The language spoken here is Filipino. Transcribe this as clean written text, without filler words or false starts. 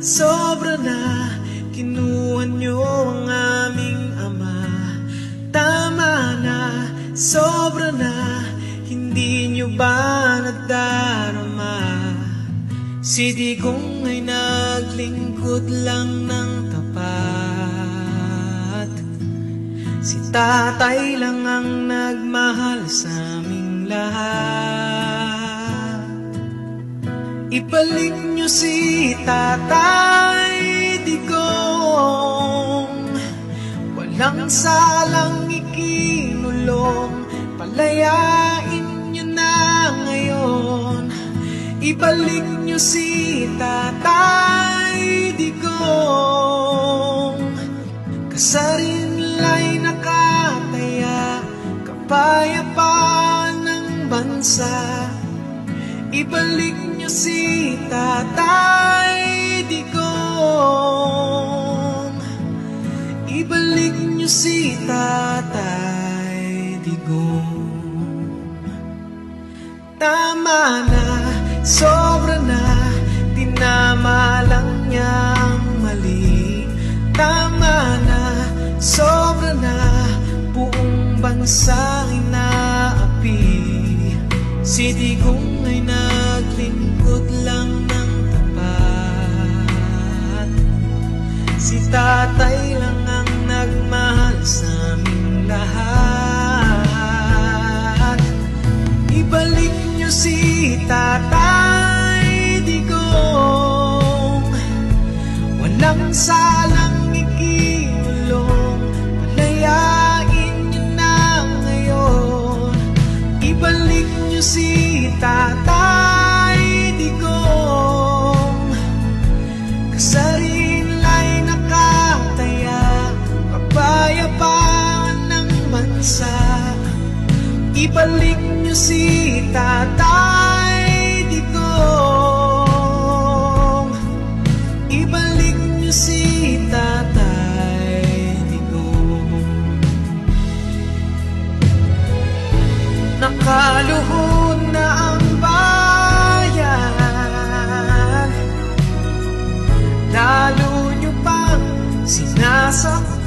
Sobra na, kinuha niyo ang aming ama. Tama na, sobra na, hindi niyo ba nadarama? Si Digong ay naglingkod lang ng tapat. Si tatay lang ang nagmahal sa aming lahat. Ibalik niyo si Tatay Digong, walang salang ikinulong, palayain niyo na ngayon. Ibalik niyo si Tatay Digong, kasarinlay nakataya, kapayapaan ng bansa. Ibalik niyo si Tatay Digong, ibalik niyo si Tatay Digong. Tama na, sobra na, tinama lang niya ang mali. Tama na, sobra na, buong bansa inaapi. Si Digong ay naglingkod lang ng tapat. Si tatay lang ang nagmahal sa aming lahat. Ibalik niyo si Tatay Digong, walang salang ikinulong, palayain niyo na ngayon. Ibalik niyo si Tatay Digong, kasarinlay nakataya, kapayapaan ng bansa. Ibalik niyo si Tatay Digong, ibalik niyo si Tatay Digong. Nakaluhod na ang bayan, lalo nyo pang sinasaktan.